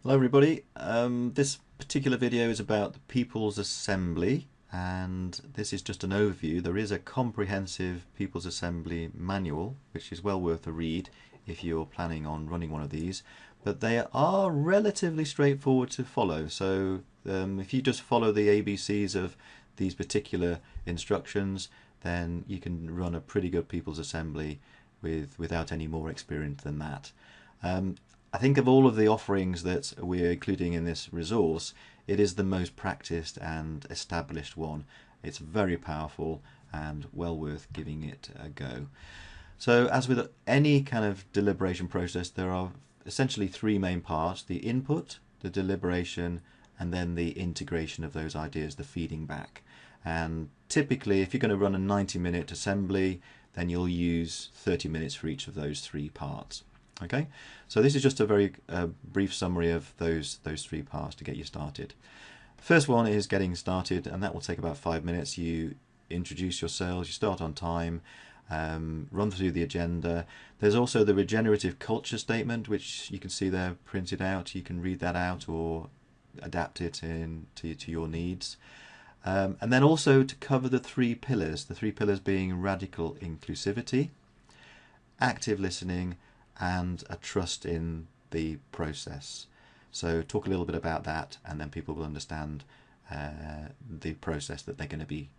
Hello everybody. This particular video is about the People's Assembly, and this is just an overview. There is a comprehensive People's Assembly manual which is well worth a read if you're planning on running one of these, but they are relatively straightforward to follow. So if you just follow the ABCs of these particular instructions, then you can run a pretty good People's Assembly without any more experience than that. I think of all of the offerings that we're including in this resource, it is the most practiced and established one. It's very powerful and well worth giving it a go. So as with any kind of deliberation process, there are essentially three main parts: the input, the deliberation, and then the integration of those ideas, the feeding back. And typically, if you're going to run a 90-minute assembly, then you'll use 30 minutes for each of those three parts. Okay, so this is just a very brief summary of those three parts to get you started. First one is getting started, and that will take about 5 minutes. You introduce yourselves, you start on time, run through the agenda. There's also the regenerative culture statement, which you can see there printed out. You can read that out or adapt it to your needs. And then also to cover the three pillars being radical inclusivity, active listening, and a trust in the process. So talk a little bit about that, and then people will understand the process that they're going to be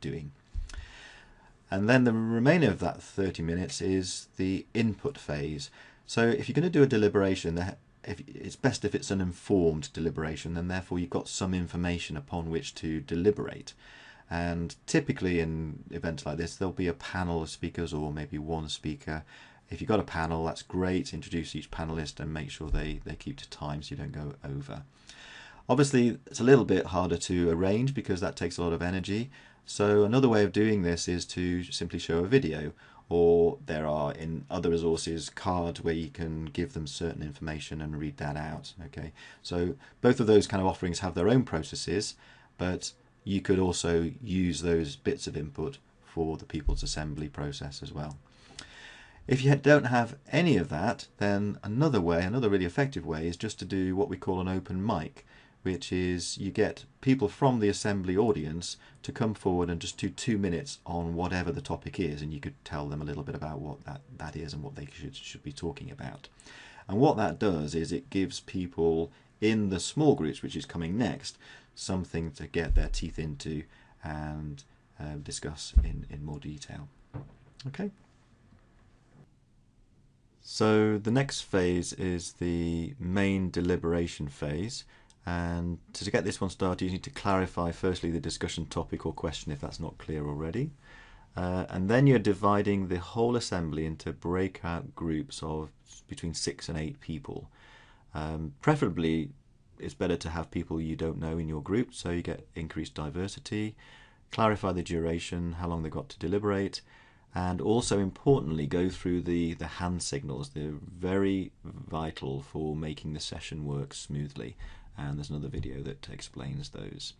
doing. And then the remainder of that 30 minutes is the input phase. So if you're going to do a deliberation, it's best if it's an informed deliberation, and therefore you've got some information upon which to deliberate. And typically in events like this, there'll be a panel of speakers or maybe one speaker. If you've got a panel, that's great. Introduce each panelist and make sure they keep to time so you don't go over. Obviously, it's a little bit harder to arrange because that takes a lot of energy. So another way of doing this is to simply show a video, or there are in other resources cards where you can give them certain information and read that out. Okay, so both of those kind of offerings have their own processes, but you could also use those bits of input for the People's Assembly process as well. If you don't have any of that, then another really effective way, is just to do what we call an open mic, which is you get people from the assembly audience to come forward and just do 2 minutes on whatever the topic is, and you could tell them a little bit about what that is and what they should be talking about. And what that does is it gives people in the small groups, which is coming next, something to get their teeth into and discuss in more detail. Okay. So the next phase is the main deliberation phase, and to get this one started you need to clarify firstly the discussion topic or question if that's not clear already, and then you're dividing the whole assembly into breakout groups of between 6 and 8 people. Preferably it's better to have people you don't know in your group so you get increased diversity. Clarify the duration, how long they've got to deliberate, and also importantly go through the hand signals. They're very vital for making the session work smoothly, and there's another video that explains those.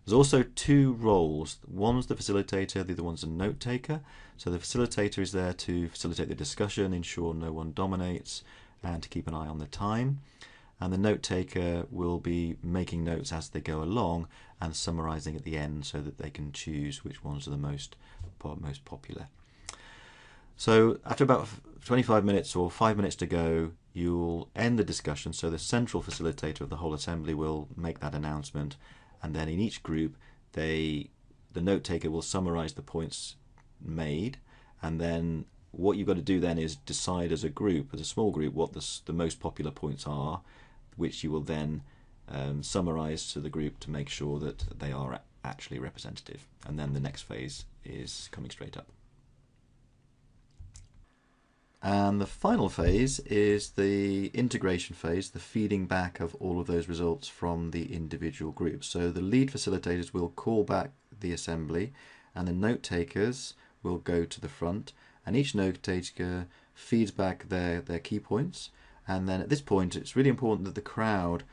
There's also 2 roles. One's the facilitator, the other one's a note taker. So the facilitator is there to facilitate the discussion, ensure no one dominates, and to keep an eye on the time. And the note taker will be making notes as they go along and summarizing at the end so that they can choose which ones are the most popular. So after about 25 minutes or 5 minutes to go, you'll end the discussion. So the central facilitator of the whole assembly will make that announcement, and then in each group the note taker will summarize the points made, and then what you've got to do then is decide as a group, as a small group, what the most popular points are, which you will then summarize to the group to make sure that they are actually representative. And then the next phase is coming straight up. And the final phase is the integration phase, the feeding back of all of those results from the individual groups. So the lead facilitators will call back the assembly, and the note takers will go to the front, and each note taker feeds back their key points. And then at this point it's really important that the crowd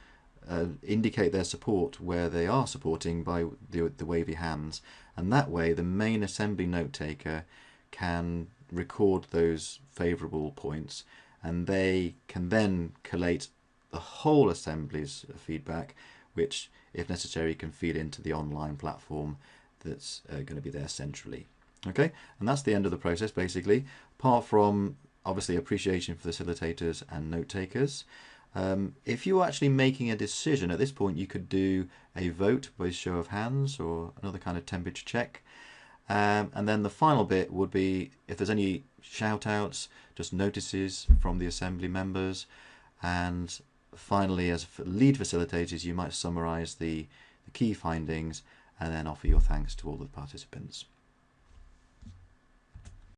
indicate their support where they are supporting by the wavy hands, and that way the main assembly note taker can record those favourable points, and they can then collate the whole Assembly's feedback, which, if necessary, can feed into the online platform that's going to be there centrally. Okay, and that's the end of the process, basically, apart from obviously appreciation for facilitators and note takers. If you're actually making a decision at this point, you could do a vote by show of hands or another kind of temperature check. And then the final bit would be if there's any shout outs, just notices from the Assembly members. And finally, as lead facilitators, you might summarize the key findings and then offer your thanks to all the participants.